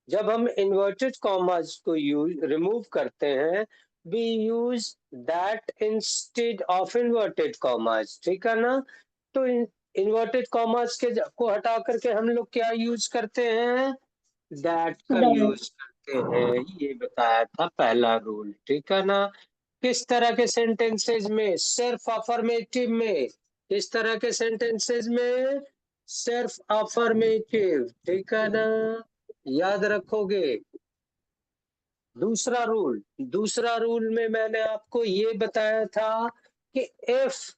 जब हम inverted commas को यूज रिमूव करते हैं, we use that instead of inverted commas, ठीक है ना। तो इन्वर्टेड कॉमास के को हटा करके हम लोग क्या यूज करते हैं, दैट का That. यूज करते हैं। ये बताया था पहला रूल, ठीक है ना। किस तरह के सेंटेंसेस में, सिर्फ अफर्मेटिव में। किस तरह के सेंटेंसेस में, सिर्फ अफर्मेटिव, ठीक है ना, याद रखोगे। दूसरा रूल में मैंने आपको ये बताया था कि if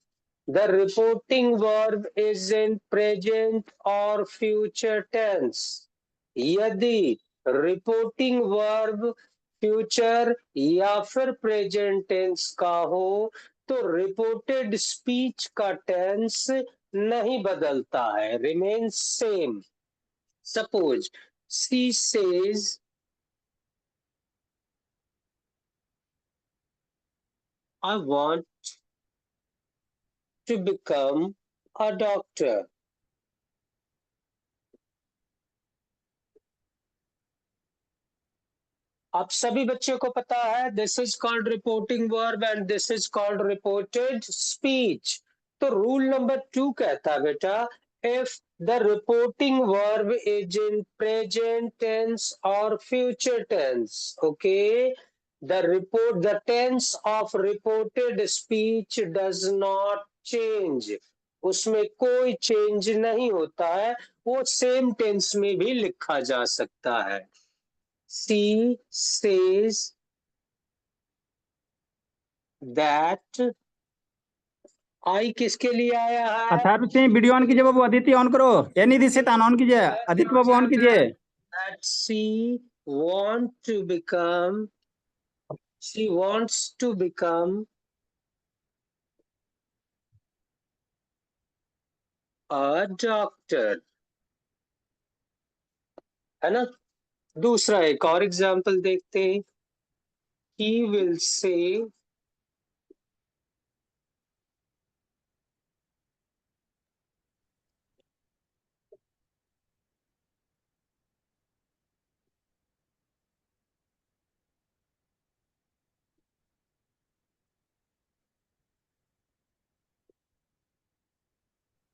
the reporting verb is in present और फ्यूचर टेंस, यदि रिपोर्टिंग वर्ब फ्यूचर या फिर प्रेजेंट टेंस का हो, तो रिपोर्टेड स्पीच का टेंस नहीं बदलता है, remain same. Suppose she says I want to become a doctor. आप सभी बच्चों को पता है this is called reporting verb and this is called reported speech. तो रूल नंबर 2 कहता है बेटा, if the reporting verb is in present tense और future tense, okay, the tense of reported speech does not change, उसमें कोई change नहीं होता है, वो सेम टेंस में भी लिखा जा सकता है। She says that I किसके लिए आया है, अथर्व सिंह वीडियो ऑन कीजिए बाबू। अदिति ऑन करो, ये निधि से ऑन कीजिए। आदित्य बाबू ऑन कीजिए। that want to become she wants to become a doctor, है ना। दूसरा एक और एग्जांपल देखते हैं। He will say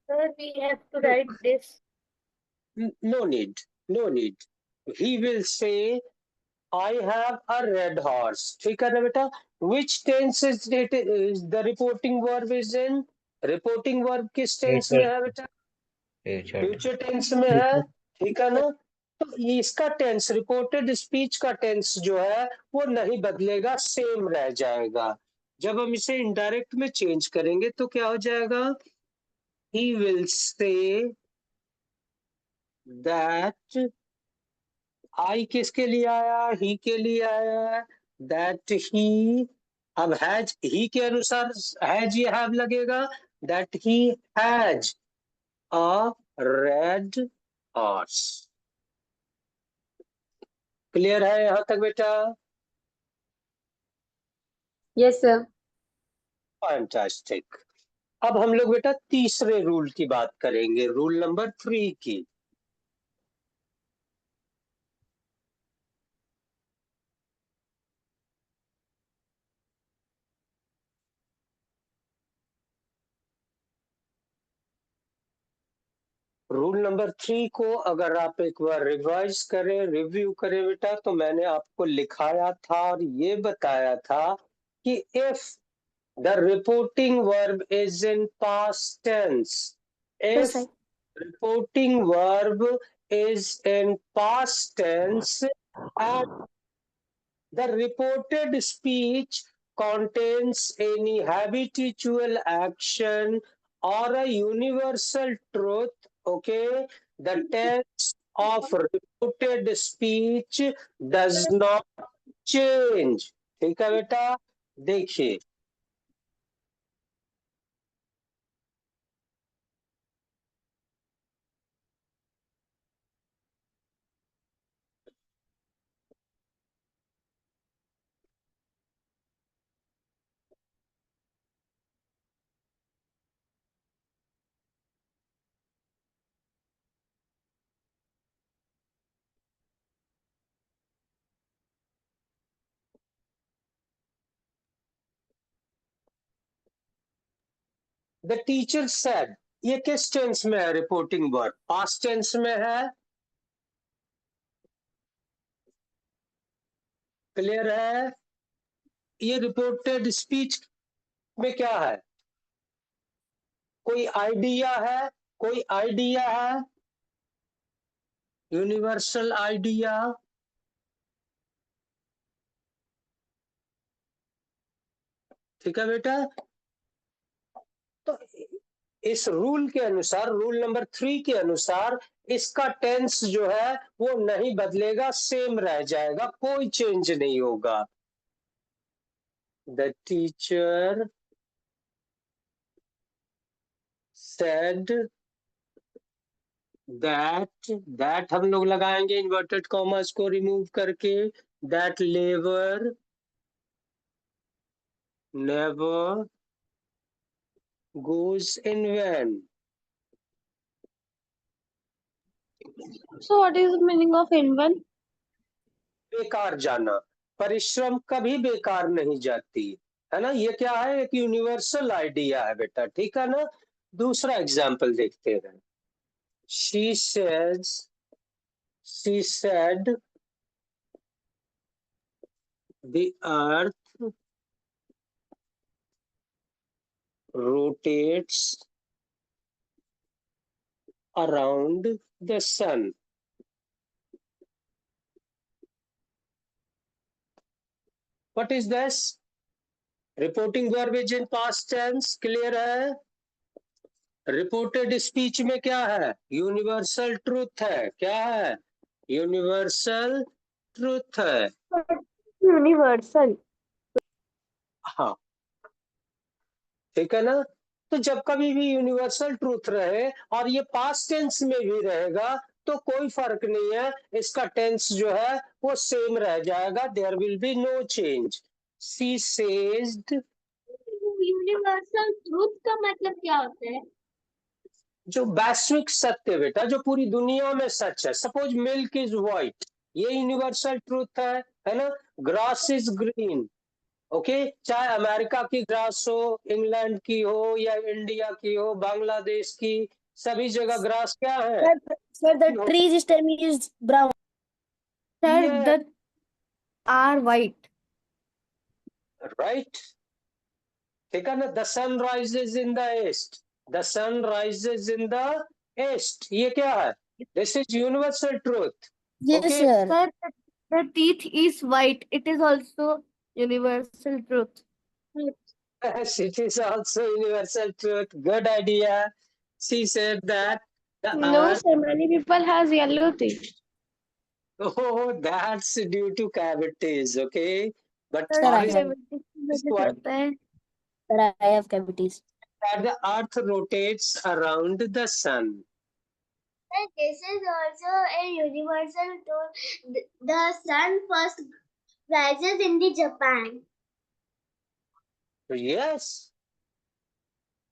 Sir, we have to write this. no need, no need. He will say I have a red horse, ठीक है ना बेटा। Which tense is it, is the reporting verb is in? Reporting verb किस tense में है बेटा, future tense में है, ठीक है ना। तो ये इसका टेंस, रिपोर्टेड स्पीच का टेंस जो है वो नहीं बदलेगा, सेम रह जाएगा। जब हम इसे इनडायरेक्ट में चेंज करेंगे तो क्या हो जाएगा, ही विल से दैट, आई किसके लिए आया, ही के लिए आया, दैट ही, अब हैज ही के अनुसार हैज या हैव लगेगा, that he has a red horse. Clear है यहां तक बेटा? Yes, sir. फैंटास्टिक। अब हम लोग बेटा तीसरे रूल की बात करेंगे, रूल नंबर 3 की। रूल नंबर 3 को अगर आप एक बार रिवाइज करें, रिव्यू करें बेटा, तो मैंने आपको लिखाया था और ये बताया था कि if the reporting verb is in past tense, Yes, if sir. Reporting verb is in past tense and the reported speech contains any habitual action or a universal truth, okay, the tense of reported speech does not change। ठीक है बेटा, देखिए the teacher said, ये किस tense में है reporting verb? Past tense में है, क्लियर है? ये रिपोर्टेड स्पीच में क्या है? कोई आइडिया है? कोई आइडिया है? Universal idea? ठीक है बेटा। तो इस रूल के अनुसार, रूल नंबर 3 के अनुसार, इसका टेंस जो है वो नहीं बदलेगा, सेम रह जाएगा, कोई चेंज नहीं होगा। द टीचर सेड दैट हम लोग लगाएंगे इन्वर्टेड कॉमर्स को रिमूव करके, दैट लेवर never goes in vain. So what is the meaning of in-one? बेकार जाना, परिश्रम कभी बेकार नहीं जाती, है ना? ये क्या है? एक यूनिवर्सल आइडिया है बेटा, ठीक है ना? दूसरा एग्जाम्पल देखते हैं। she said the earth rotates around the sun. What is this? Reporting verb is in past tense, clear है? रिपोर्टेड स्पीच में क्या है? यूनिवर्सल ट्रूथ है। क्या है? यूनिवर्सल ट्रूथ है। Universal. हाँ, ठीक है ना? तो जब कभी भी यूनिवर्सल ट्रूथ रहे और ये पास्ट टेंस में भी रहेगा तो कोई फर्क नहीं है, इसका टेंस जो है वो सेम रह जाएगा, there will be no change. She said, universal truth का मतलब क्या होता है? जो वैश्विक सत्य बेटा, जो पूरी दुनिया में सच है। सपोज मिल्क इज व्हाइट, ये यूनिवर्सल ट्रूथ है ना? ग्रास इज ग्रीन, ओके, चाहे अमेरिका की ग्रास हो, इंग्लैंड की हो, या इंडिया की हो, बांग्लादेश की, सभी जगह ग्रास क्या है? Sir, the trees stem is brown. Sir, ये the are white. राइट, ठीक है ना? The sun rises in the east, the sun rises in the east, ये क्या है? This is universal truth. Yes, Okay. sir. Sir, the teeth is white. It is also universal truth. Yes, it is also universal truth. Good idea. She said that the No, earth, sir. Many people has yellow teeth. oh, that's due to cavities, okay? But Sir, or I is have. what Sir, I have cavities. that the earth rotates around the sun. This is also a universal truth. The sun first rises in the Japan. Yes,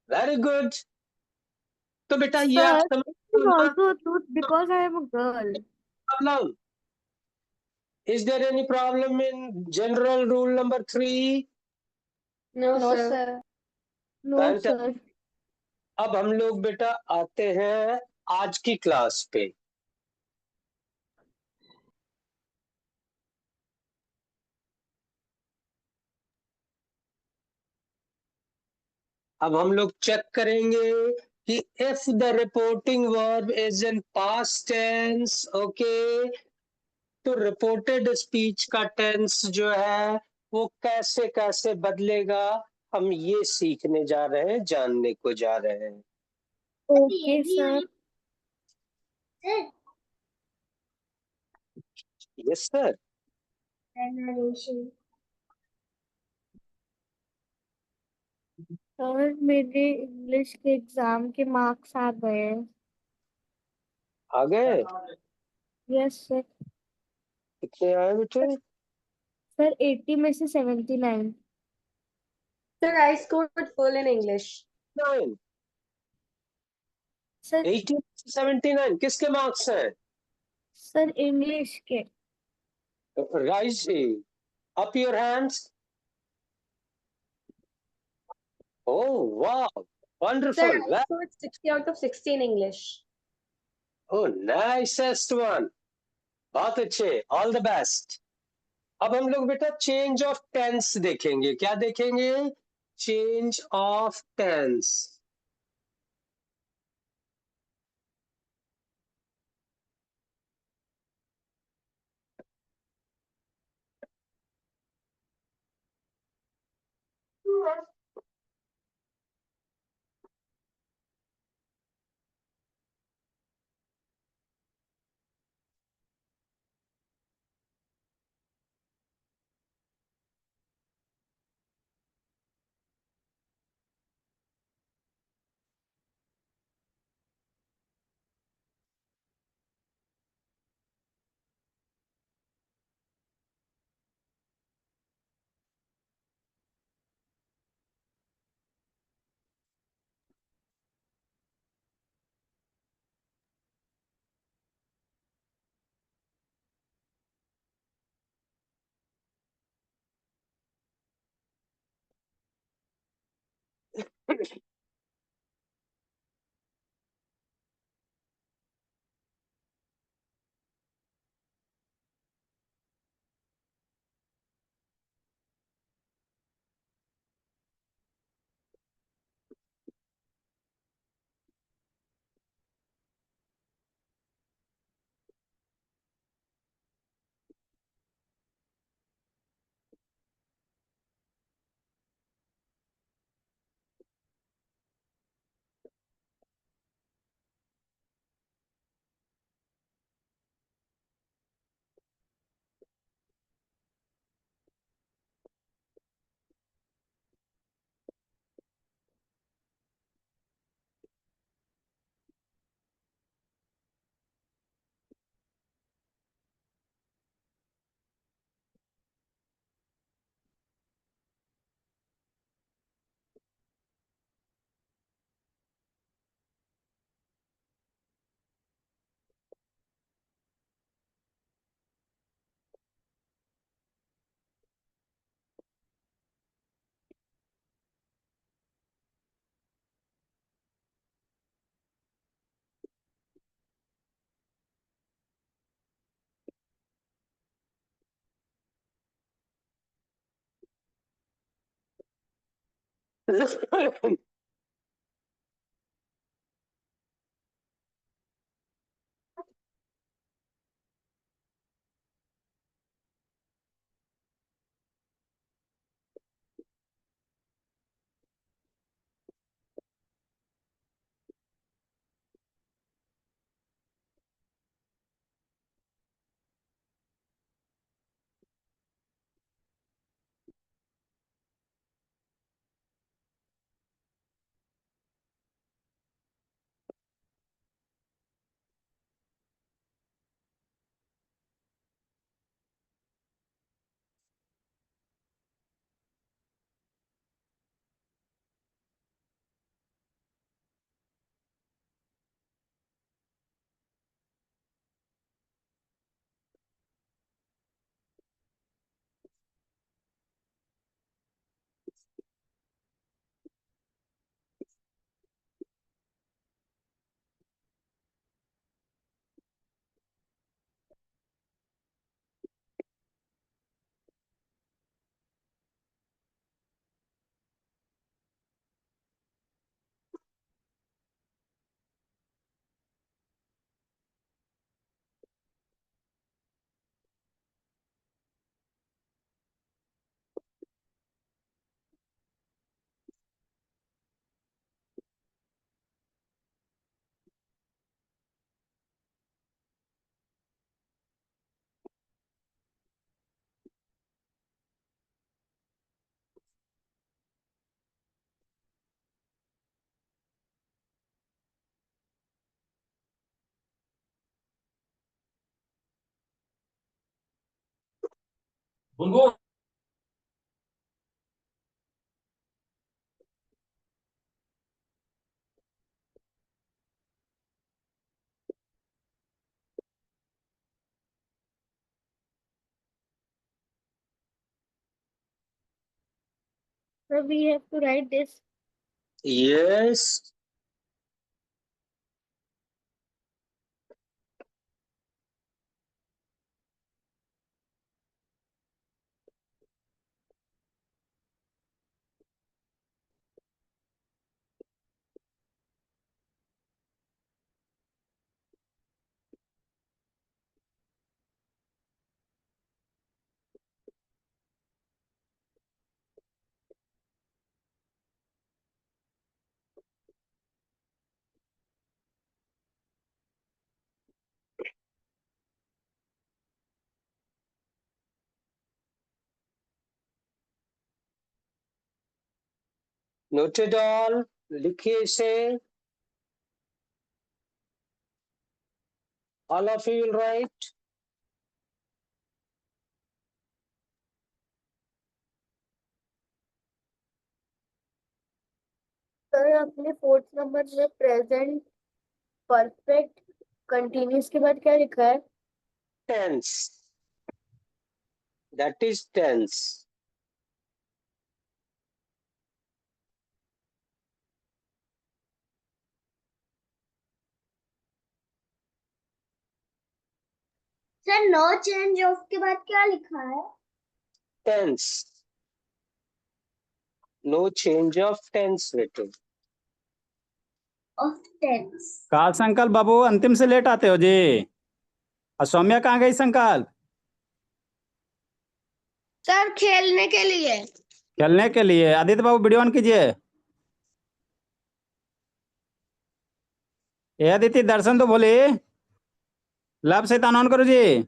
very good. तो बेटा ये आप Sir, समझ it is लो ना? also a truth because I am a girl. Problem. Is there any problem in general rule number 3? No, sir. No, Fantastic. sir. अब हम लोग बेटा आते हैं आज की क्लास पे। अब हम लोग चेक करेंगे कि if the reporting verb is in past tense, okay, तो रिपोर्टेड स्पीच का टेंस जो है वो कैसे कैसे बदलेगा, हम ये सीखने जा रहे हैं, जानने को जा रहे हैं। Okay, sir. Yes sir. Narration. Sir, मेरे इंग्लिश के एग्जाम के मार्क्स आ गए हैं। आ गए? Yes sir. कितने आए बेटे? सर 80 में से 79। Sir, I scored full in English. 9, sir 80, 79 किसके मार्क्स हैं? सर इंग्लिश के। Rise up your hands. Oh wow, Sir, Wonderful. I scored 60 out of 60 in English. Oh, nicest one. बहुत अच्छे. All the best. अब हम लोग बेटा चेंज ऑफ टेंस देखेंगे. क्या देखेंगे? Change of tense. So we have to write this yes, noted all, लिखिए इसे, all of you will write. Sir अपने फोर्थ नंबर में प्रेजेंट परफेक्ट कंटिन्यूस के बाद क्या लिखा है? Tense, that is tense. Sir no change of के बाद क्या लिखा है? Tense, no change of tense written. Of tense. काल संकल्प बाबू अंतिम से लेट आते हो जी। और सौम्या कहाँ गई संकल्प? सर खेलने के लिए। खेलने के लिए। आदित्य बाबू वीडियो ऑन कीजिए। ए आदित्य दर्शन तो बोले, लव से ऑन करो जी।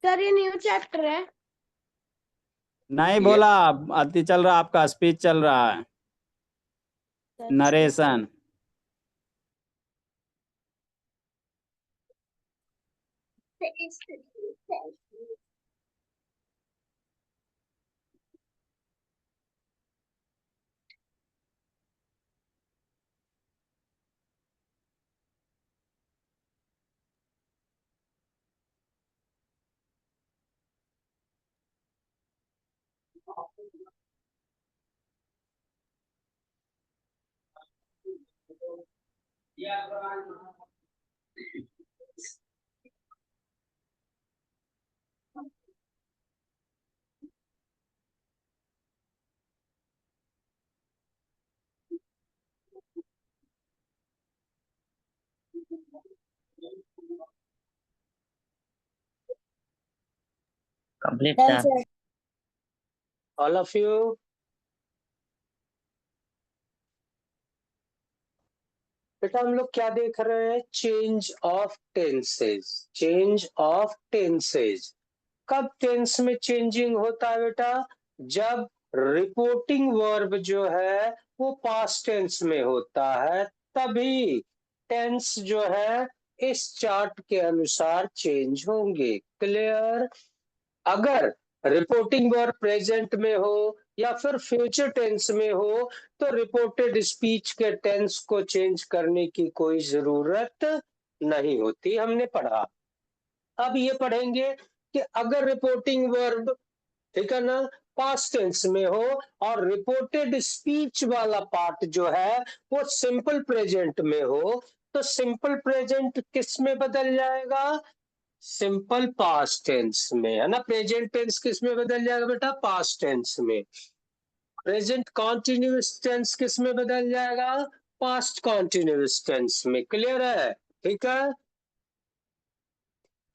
सर ये न्यू चैप्टर है। नहीं बोला, अति चल रहा, आपका स्पीच चल रहा है, narration. Complete, Done, sir. sir. All of you. बेटा हम लोग क्या देख रहे हैं? Change of tenses, change of tenses. कब टेंस में चेंजिंग होता है बेटा? जब रिपोर्टिंग वर्ब जो है वो पास्ट टेंस में होता है, तभी टेंस जो है इस चार्ट के अनुसार चेंज होंगे। क्लियर? अगर रिपोर्टिंग वर्ब प्रेजेंट में हो या फिर फ्यूचर टेंस में हो तो रिपोर्टेड स्पीच के टेंस को चेंज करने की कोई जरूरत नहीं होती, हमने पढ़ा। अब ये पढ़ेंगे कि अगर रिपोर्टिंग वर्ब, ठीक है ना, पास्ट टेंस में हो और रिपोर्टेड स्पीच वाला पार्ट जो है वो सिंपल प्रेजेंट में हो, तो सिंपल प्रेजेंट किस में बदल जाएगा? सिंपल पास्ट टेंस में, है ना। प्रेजेंट टेंस किस में बदल जाएगा बेटा? पास्ट टेंस में। प्रेजेंट कॉन्टिन्यूअस टेंस किस में बदल जाएगा? पास्ट कॉन्टिन्यूअस टेंस में। क्लियर है? ठीक है।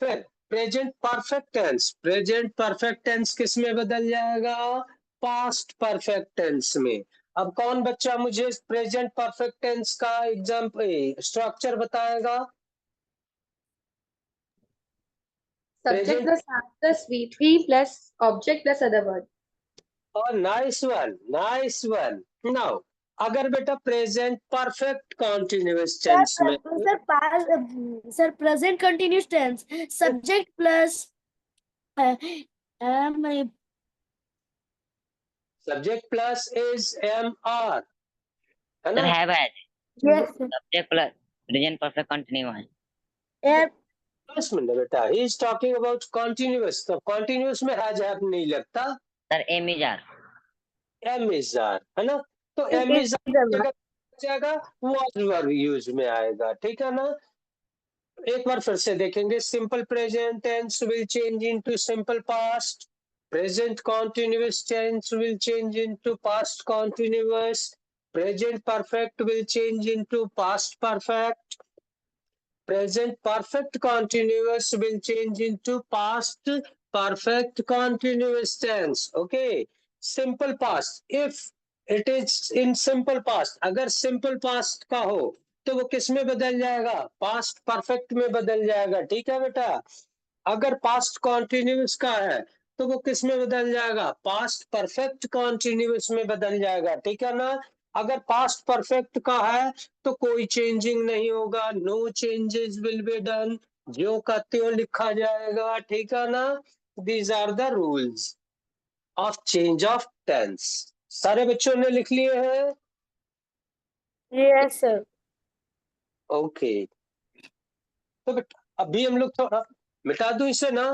फिर present perfect tense, present perfect tense किस में बदल जाएगा? पास्ट परफेक्ट टेंस में। अब कौन बच्चा मुझे प्रेजेंट परफेक्ट टेंस का एग्जाम्पल स्ट्रक्चर बताएगा? Subject plus verb plus V3 plus object plus other word. और nice one, nice one. Now अगर बेटा प्रेजेंट परफेक्ट कॉन्टिन्यूअस टेंस में, sir present continuous tense subject plus subject plus is am are, है Sir, ना। have had. yes Subject plus present perfect continuous. बस minute बेटा, he is talking about continuous, तो continuous में has have नहीं लगता। Sir, M is R. Am is are, है ना? तो एम इज आर जाएगा, was verb यूज में आएगा, ठीक है ना? एक बार फिर से देखेंगे, simple present tense will change into simple past, present continuous tense will change into past continuous, present perfect will change into past perfect, present perfect continuous will change into past perfect continuous tense. Okay, simple past, if it is in simple past, अगर simple past का हो तो वो किस में बदल जाएगा? past perfect में बदल जाएगा, ठीक है बेटा? अगर past continuous का है तो वो किस में बदल जाएगा? past perfect continuous में बदल जाएगा, ठीक है ना? अगर पास्ट परफेक्ट का है तो कोई चेंजिंग नहीं होगा, no changes will be done, जो का त्यों लिखा जाएगा, ठीक है ना? These are the rules of change of tense. सारे बच्चों ने लिख लिए हैं? Yes sir. ओके, तो बेटा अभी हम लोग थोड़ा मिटा दूं इसे ना?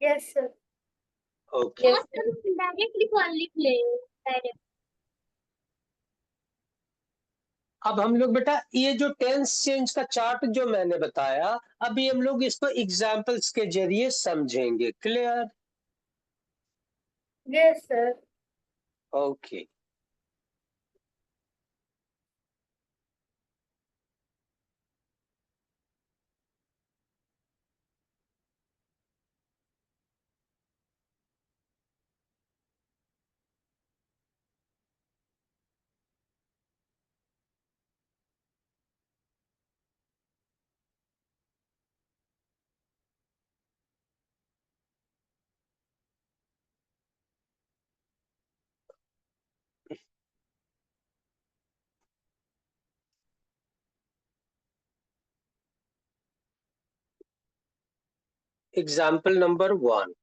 Yes sir. Okay, directly only play direct. अब हम लोग बेटा ये जो टेंस चेंज का चार्ट जो मैंने बताया, अभी हम लोग इसको एग्जाम्पल्स के जरिए समझेंगे। Clear? Yes sir. Okay, example number 1।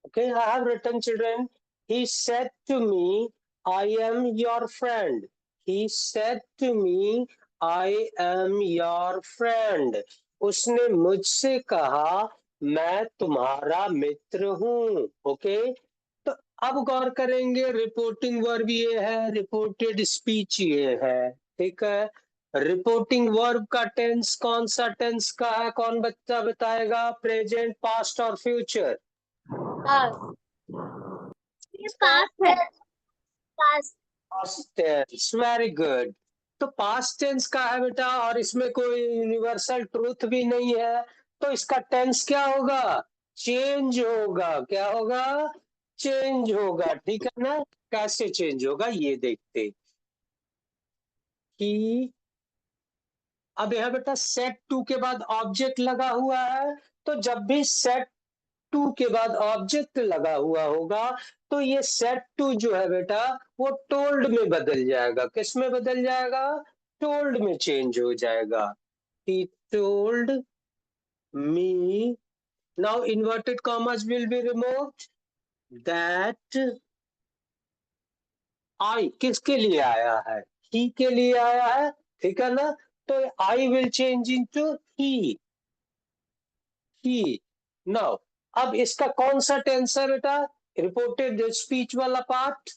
Okay, I have written, children. He said to me, I am your friend. He said to me, I am your friend. उसने मुझसे कहा, मैं तुम्हारा मित्र हूँ। ओके, तो अब गौर करेंगे, रिपोर्टिंग वर्ब ये है, रिपोर्टेड स्पीच ये है, ठीक है? रिपोर्टिंग वर्ब का टेंस कौन सा टेंस का है? कौन बच्चा बताएगा? प्रेजेंट, पास्ट और future? Past tense, very good. तो पास्ट टेंस का है बेटा, और इसमें कोई यूनिवर्सल ट्रूथ भी नहीं है, तो इसका टेंस क्या होगा? चेंज होगा। क्या होगा? चेंज होगा, ठीक है ना? कैसे चेंज होगा ये देखते कि अब यह बेटा सेट टू के बाद ऑब्जेक्ट लगा हुआ है, तो जब भी सेट टू के बाद ऑब्जेक्ट लगा हुआ होगा तो ये सेट टू जो है बेटा वो टोल्ड में बदल जाएगा। किस में बदल जाएगा? टोल्ड में चेंज हो जाएगा। He told me, now inverted commas will be removed, that I किसके लिए आया है? He के लिए आया है, ठीक है ना? तो I will change into he। Now अब इसका कौन सा टेंस है बेटा? रिपोर्टेड स्पीच वाला part.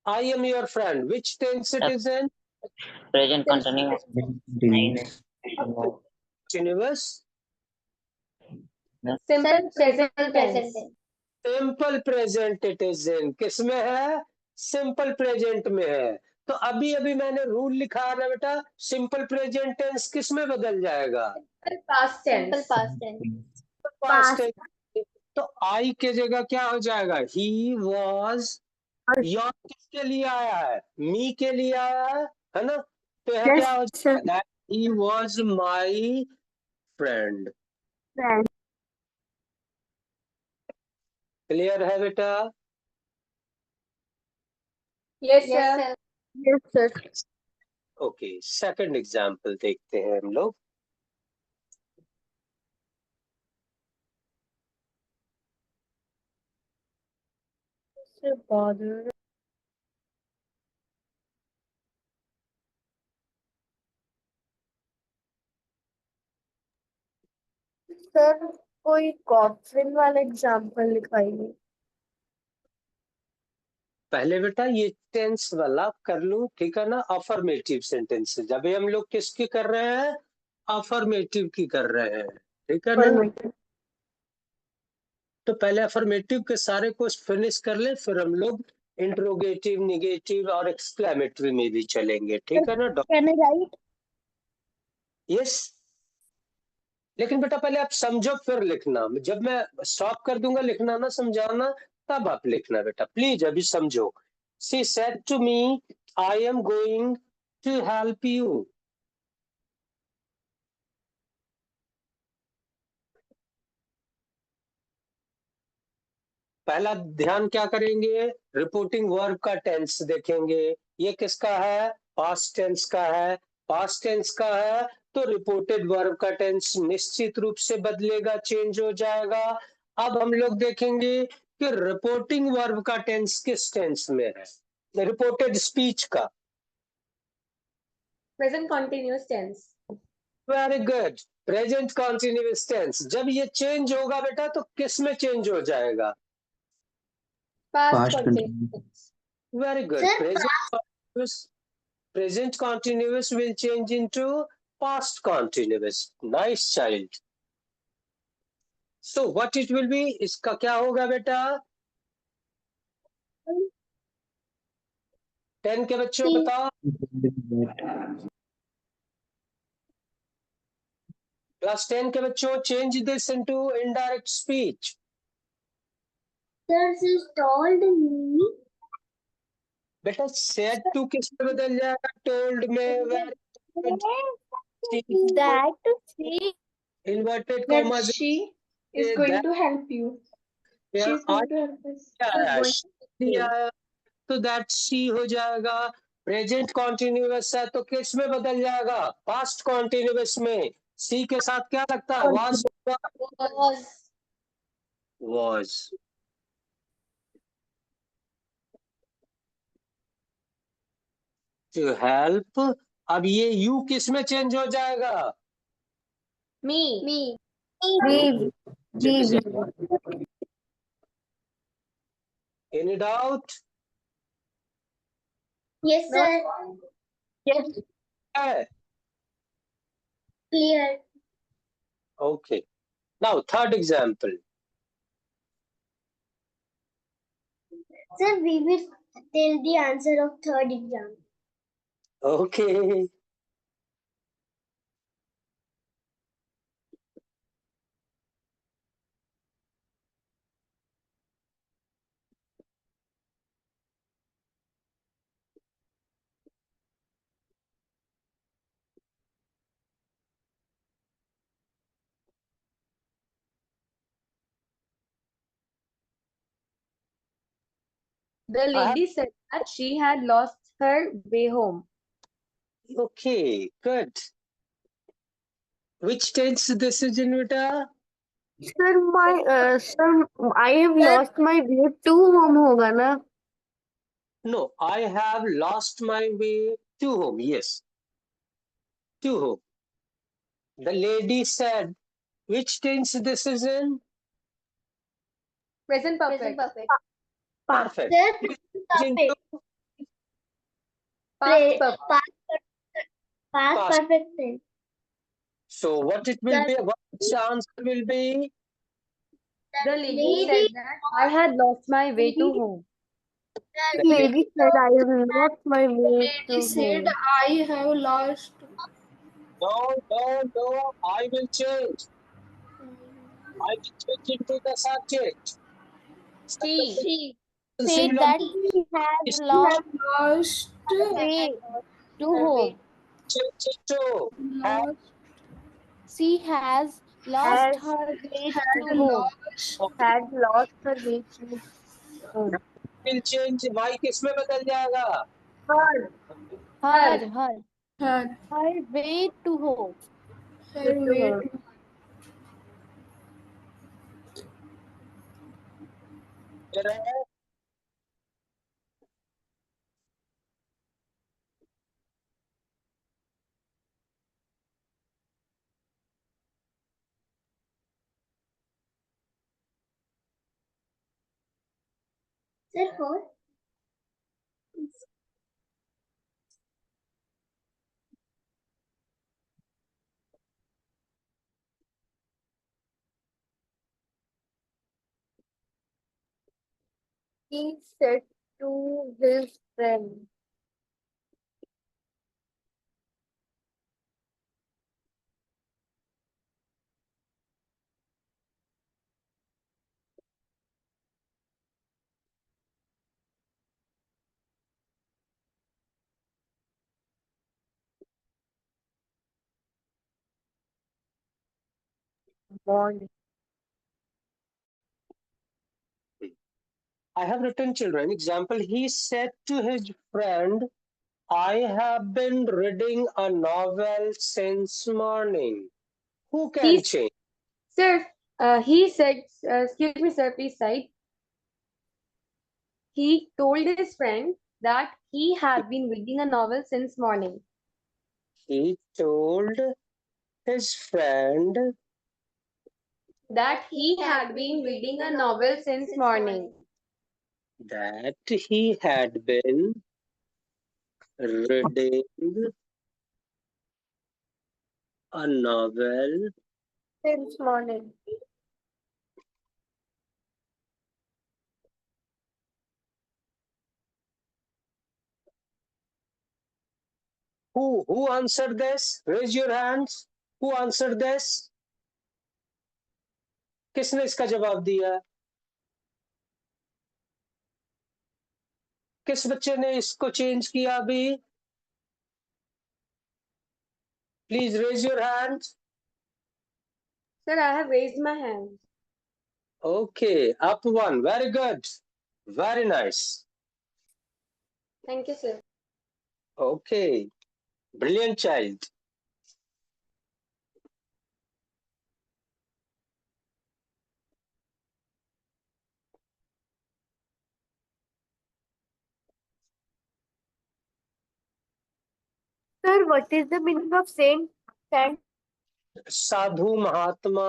I am your friend, which tense it is in? Present continuous. Continuous Simple present tense. Simple present it is in. किस में है? सिंपल प्रेजेंट में है। तो अभी अभी मैंने रूल लिखा है ना बेटा, सिंपल प्रेजेंट टेंस किस में बदल जाएगा? Past tense. Simple past tense. Past tense. तो आई के जगह क्या हो जाएगा? He was. योर किसके लिए आया है? मी के लिए आया है ना? तो यह क्या हो जाएगा? He was my friend. Clear है बेटा? Yes, Yes, sir. sir. Yes, sir. Okay, second example देखते हैं हम लोग. Sir, bother. सर कोई कॉफिन वाला एग्जांपल लिखाइए. पहले बेटा ये टेंस वाला कर लूं, ठीक है ना. अफर्मेटिव सेंटेंसेस अभी हम लोग किसकी कर रहे हैं? अफर्मेटिव की कर रहे हैं, ठीक है ना. तो पहले अफर्मेटिव के सारे को फिनिश कर ले, फिर हम लोग इंट्रोगेटिव, निगेटिव और एक्सक्लेमेटरी में भी चलेंगे, ठीक है ना. Can I right? यस, लेकिन बेटा पहले आप समझो फिर लिखना. जब मैं स्टॉप कर दूंगा लिखना ना समझाना, तब आप लिखना बेटा, प्लीज अभी समझो. She said to me, I am going to help you. पहला ध्यान क्या करेंगे? रिपोर्टिंग वर्ब का टेंस देखेंगे. ये किसका है? पास्ट टेंस का है. पास्ट टेंस का है तो रिपोर्टेड वर्ब का टेंस निश्चित रूप से बदलेगा, चेंज हो जाएगा. अब हम लोग देखेंगे कि रिपोर्टिंग वर्ब का टेंस किस टेंस में है. रिपोर्टेड स्पीच का. Present continuous tense. Very good. Present continuous tense जब ये चेंज होगा बेटा तो किस में चेंज हो जाएगा? Past Past continuous tense. Very good. Sir, Present continuous will change into past continuous. Nice child. So what it will be? इसका क्या होगा बेटा? 10 के बच्चों बताओ. क्लास 10 के बच्चों, change this into indirect speech. sir, she told me बेटा said to किस में बदल जाएगा? told में. Very good. That she Inverted That commas. she is Yeah, going that- to help you. She Yeah, is going to help us. आया तो that सी हो जाएगा. प्रेजेंट कॉन्टिन्यूअस है तो किस में बदल जाएगा? पास्ट कॉन्टिन्यूअस में. सी के साथ क्या लगता है? Was. Was. Was. To help. अब ये यू किस में चेंज हो जाएगा? Me. जी. Any doubt? yes, sir. Yes. है. Clear. Okay. Now third example. Sir, we will tell the answer of third exam. Okay. The lady said that she had lost her way home. Okay, good. Which tense this is in बेटा? Sir, I have lost my way to home होगा ना? No, I have lost my way to home. Yes, to home. The lady said, which tense this is in? Present perfect. Perfect. Sir, Into Past perfect. past Past. perfect tense. So what it will be? What its answer will be? The lady said that I had lost my way to home. The lady said I have lost my way to home. I have lost. No. I will change. I will change into the subject. She. Said that she has lost way to home. Change into have. She has lost her way to home. Had lost her way to home. will change, y किसमें बदल जाएगा? Her. Her. Her way to home. Clear है? Sir, 4. He said to his friend. Morning. I have written, children. Example, he said to his friend, I have been reading a novel since morning. Who can He's- change? Sir, he said, excuse me, sir, please cite. He told his friend that he had been reading a novel since morning. He told his friend That he had been reading a novel since morning. that he had been reading a novel Since morning. Who answered this? Raise your hands. Who answered this? किसने इसका जवाब दिया? किस बच्चे ने इसको change किया अभी? Please raise your hands. Sir, I have raised my hand. Okay, up one. Very good. Very nice. Thank you, sir. Okay, brilliant child. Sir, what is the meaning of saint? Sadhu Mahatma.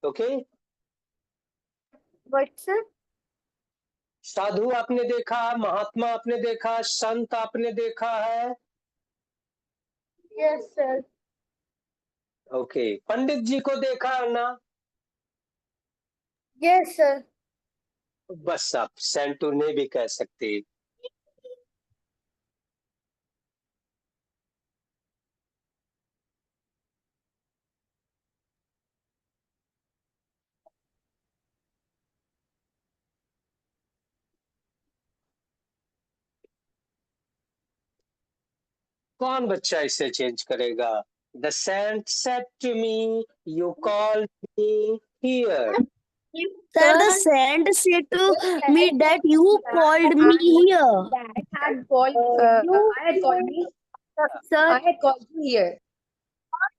Okay, What, sir? साधु आपने देखा, महात्मा आपने देखा, संत आपने देखा है. Yes, sir. Okay, पंडित जी को देखा है ना? Yes, sir. बस आप सेंटू ने भी कह सकते. कौन बच्चा इसे चेंज करेगा? The saint said to me, you called me here. Sir, the saint said to me that you called me here. I had called, I had called me, I Sir, had called you here.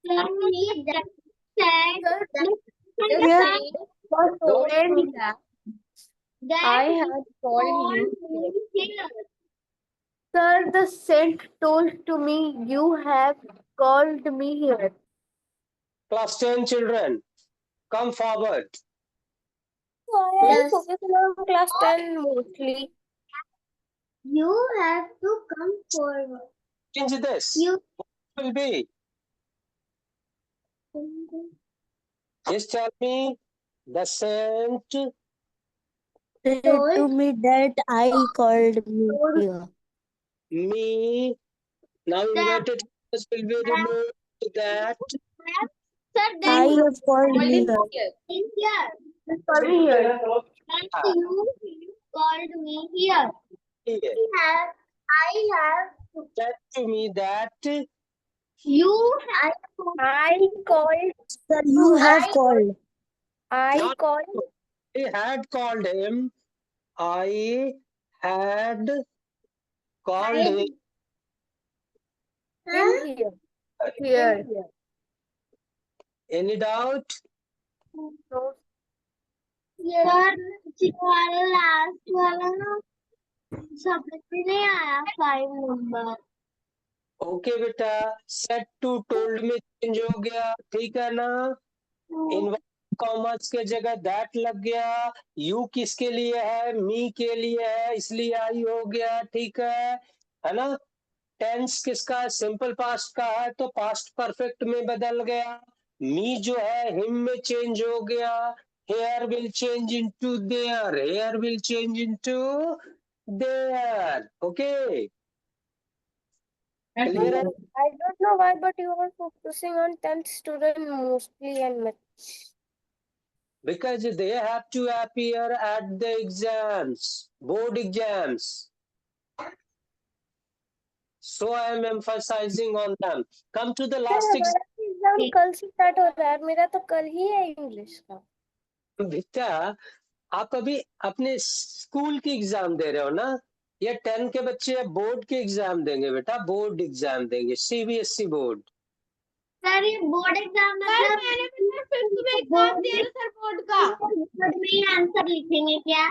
Just Yes. saying, told me that I had called you here. sir, the saint told to me, you have called me here. Class 10 children, come forward. Yes. Class 10 mostly. You have to come forward. Change this. You What will be? Just tell me. The saint Said to me that I called me here. me. Now inverted commas will be removed. That sir, I then have called Called me him here. here. Call me here. You called me here. here. I have Said to me that you I called. Sir, you have called. I Not- called. I had called him. I had called him. Here. Here. Any doubt? No. यार हमारा last वाला ना समझ में नहीं आया 5 number. Okay बेटा, set to told में चेंज हो गया, ठीक है ना? इन कॉमर्स के जगह दैट लग गया। यू किसके लिए है? मी के लिए है, इसलिए आई हो गया, ठीक है ना? टेंस किसका है? सिंपल पास्ट का है, तो पास्ट परफेक्ट में बदल गया। मी जो है हिम में चेंज हो गया। Here will change into there, here will change into there. Okay, clear है? I don't know why, but you are focusing on 10th student mostly and much. Because they have to appear at the exams, board exams. So I am emphasizing on them. Come to the last exam. Exam कल से start हो रहा है, मेरा तो कल ही है English का। बेटा, आप अभी अपने स्कूल की एग्जाम दे रहे हो ना? ये 10 के बच्चे बोर्ड के एग्जाम देंगे बेटा, बोर्ड एग्जाम देंगे, सीबीएसई बोर्ड। सर ये बोर्ड एग्जाम मतलब मैंने फिर तुम्हें एग्जाम दिया सर बोर्ड का, बोर्ड में ही आंसर लिखेंगे क्या?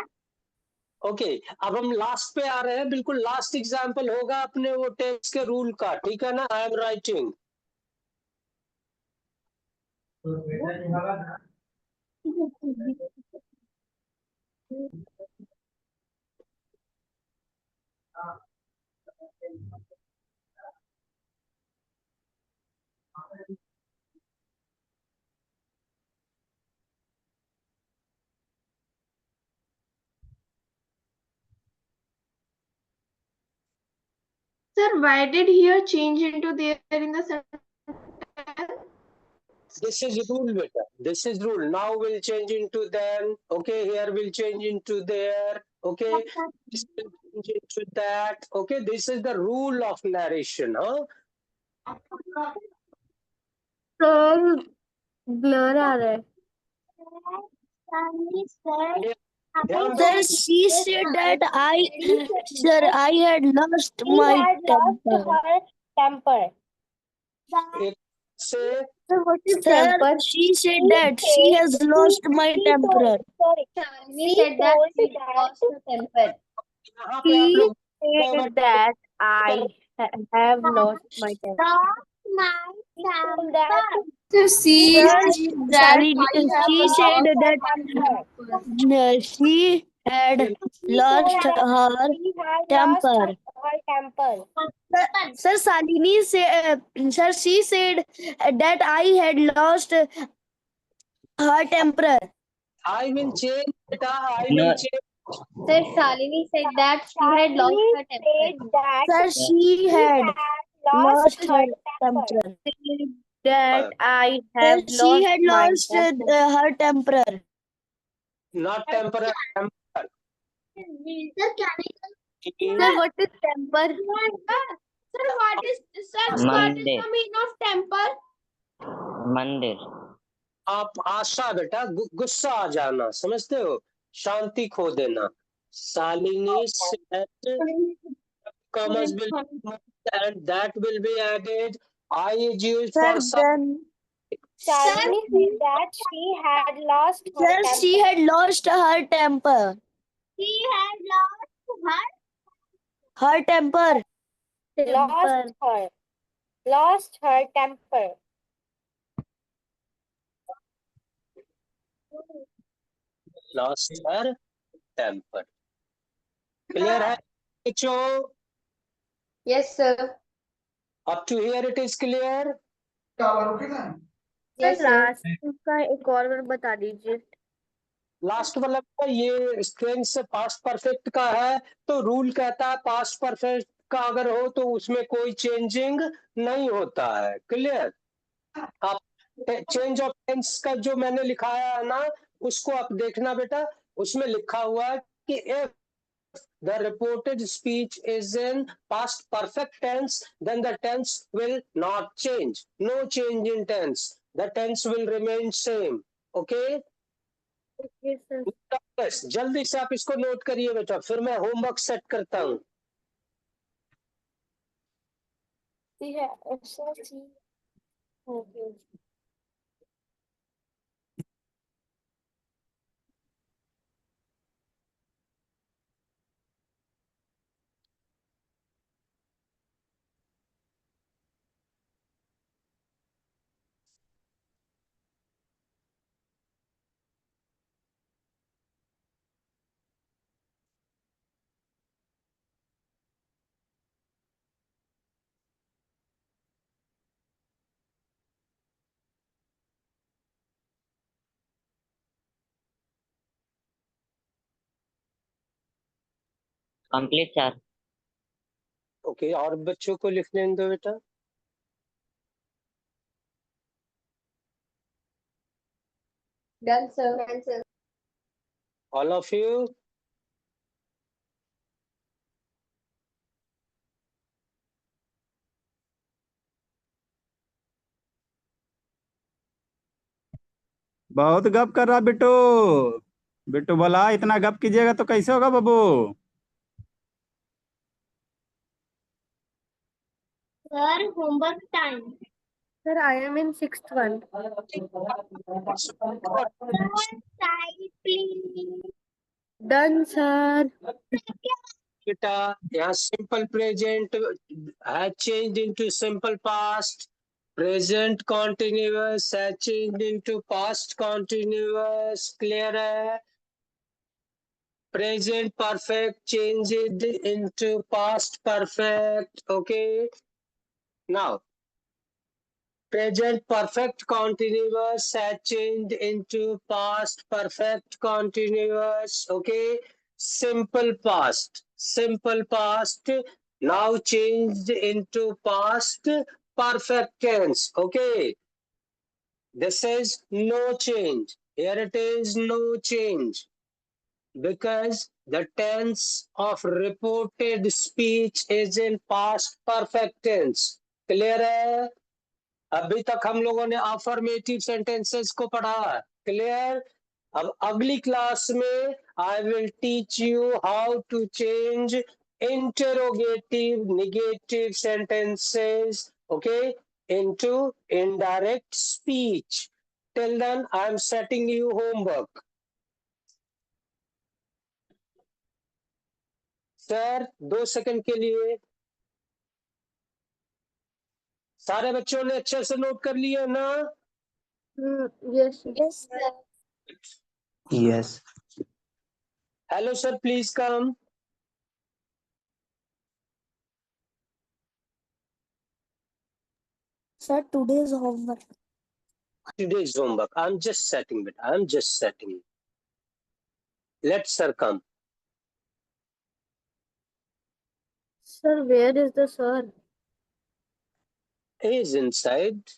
ओके, अब हम लास्ट पे आ रहे हैं, बिल्कुल लास्ट एग्जाम्पल होगा अपने वो टेस्ट के रूल का, ठीक है ना? I am writing. Sir, why did here change into there in the sentence? This is rule, beta. This is rule. Now will change into then. Okay, here will change into there. Okay, this will change into that. Okay, this is the rule of narration. Huh? Sir blur आ रहा है। Sir, she said that I had lost my temper. Temper. एक से sir what is Sir, temper? she said that she has lost my temper. Shalini said that she lost her temper. यहाँ पे आप लोग Said that I have lost my temper। So she She said that she had lost her temper. Sir, Salini said, sir, she said that I had lost her temper. I will change, beta. I No. will change. Sir, Shalini said that she had lost her temper. Sir, she had lost her temper. That I Sir, have she had my lost temper। her temper. Not temporary. Temper. Sir, what is temper? Sir, what is Monday. the meaning of temper? मंदिर। आप आशा बेटा, गुस्सा आ जाना, समझते हो? शांति खो देना। Shalini said commas will be moved and that will be added. I is used Sir, for some. then Shalini said that she had lost her sir, temper। she had lost her temper. She had lost Her temper. Lost her temper। Lost her temper. Clear है बच्चों? Yes, sir. Up to here it is clear. Yes, sir. Last का एक और बार बता दीजिए। Last वाला ये tense से पास्ट परफेक्ट का है, तो रूल कहता है पास्ट परफेक्ट का अगर हो तो उसमें कोई चेंजिंग नहीं होता है। क्लियर? आप चेंज ऑफ टेंस का जो मैंने लिखाया है ना, उसको आप देखना बेटा, उसमें लिखा हुआ है कि if the reported speech is in past perfect tense, then the tense will not change. No change in tense. The tense will remain same. Okay? Yes, sir। बस जल्दी से आप इसको नोट करिए बेटा, फिर मैं होमवर्क सेट करता हूँ। Okay. Complete, sir. ओके, और बच्चों को लिखने दो बेटा। Done, sir. Done, sir. All of you. बहुत गप कर रहा बिट्टू। बिट्टू बोला इतना गप कीजिएगा तो कैसे होगा बाबू? Sir, homework time. Sir, I am in 6th one. Side, please. Done, sir. बेटा यहाँ simple present has changed into simple past, present continuous has changed into past continuous, clear है? Present perfect changed into past perfect, okay. Now present perfect continuous has changed into past perfect continuous, okay. Simple past now changed into past perfect tense, okay. This is no change, here it is no change, because the tense of reported speech is in past perfect tense, clear है? अभी तक हम लोगों ने affirmative sentences को पढ़ा, clear? अब अगली क्लास में I will teach you how to change interrogative negative sentences, okay, into indirect speech. Till then I am setting you homework. Sir 2 second के लिए सारे बच्चों ने अच्छे से नोट कर लिया ना? Yes. Yes, sir. Yes. Hello sir, please come. Sir, today's homework. Today's homework. I'm just setting it. I'm just setting. Let sir come. Sir, where is the sir? He is inside.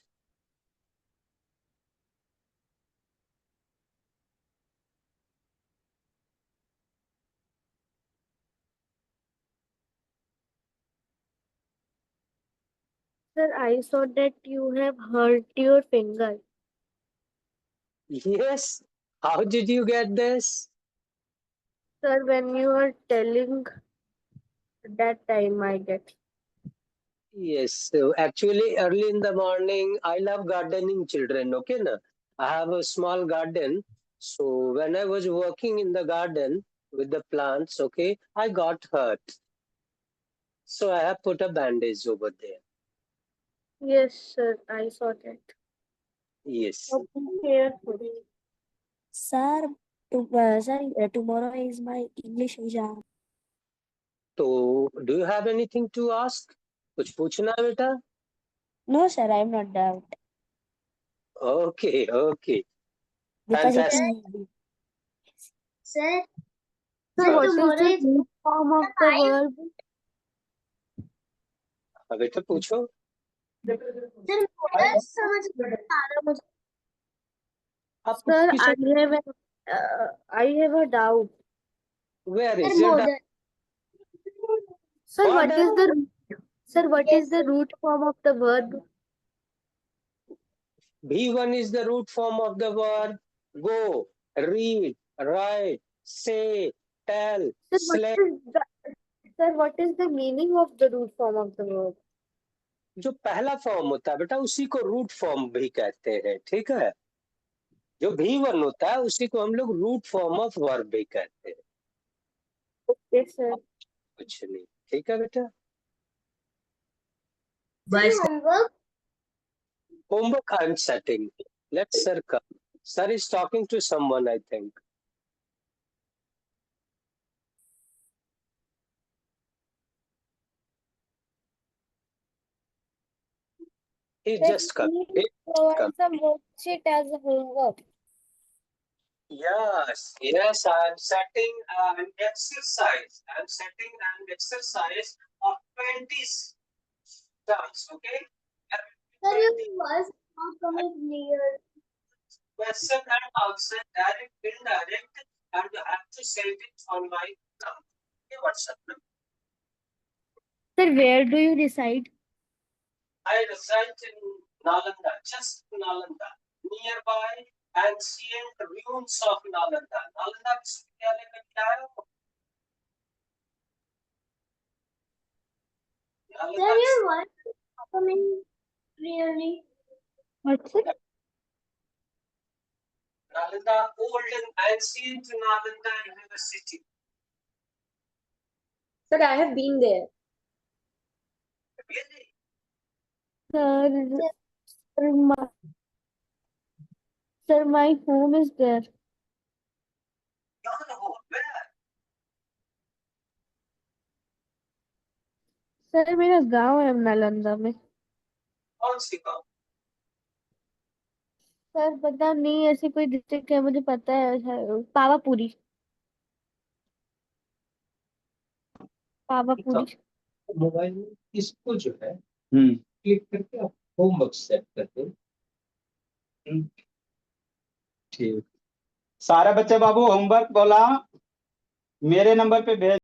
Sir, I saw that you have hurt your finger. Yes. How did you get this? Sir, when you are telling that time I get. Yes. So actually, early in the morning, I love gardening, children. Okay, na? I have a small garden. So when I was working in the garden with the plants, okay, I got hurt. So I have put a bandage over there. Yes, sir, I saw that. Yes. So be careful. Sir, tomorrow is my English exam. So do you have anything to ask? कुछ पूछना है बेटा? No, sir, I'm not doubt. Okay, okay. Because it Fantastic. is easy. Sir, Sir, Sir, what is tomorrow the is root form of the I- verb? हाँ बेटा पूछो। sir, थोड़ा समझ में आ रहा मुझे। आप Sir, किस I have a doubt. where Sir, is your modern. Sir, What what is the root form of the verb? V1 is the root form of the verb go, read, write, say, tell, Sir, slay. what is the meaning of the root form of the verb? जो पहला form होता है बेटा उसी को root form भी कहते हैं, ठीक है। जो V1 होता है उसी को हम लोग रूट फॉर्म ऑफ वर्ब भी कहते हैं। Okay, sir. कुछ नहीं, ठीक है बेटा। Sir, homework. Homework I'm setting. Let sir come. Sir is talking to someone, I think. He's just coming. Provide some worksheet as a homework. Yes, yes, I'm setting an exercise. I'm setting an exercise of 20 sums, okay? Sir, your voice is not coming clear. Question and answer, direct, indirect, and you have to send it on my number. Okay, WhatsApp number. Sir, where do you reside? I reside in Nalanda, just Nalanda, nearby ancient ruins of Nalanda. Nalanda विश्वविद्यालय का क्या है? Sir, your voice is not coming clearly. What's it? Nalanda, old and ancient Nalanda University. Sir, I have been there. Really? Sir, my home is there. Your home, where? Sir मेरा गांव है नालंदा में। कौन सी गाँव? सर पता नहीं ऐसी कोई डिस्ट्रिक्ट है, मुझे पता है पावापुरी। पावापुरी। मोबाइल में इसको जो है क्लिक करके आप होमवर्क सेट कर दो। ठीक। सारे बच्चे बाबू होमवर्क बोला मेरे नंबर पे भेज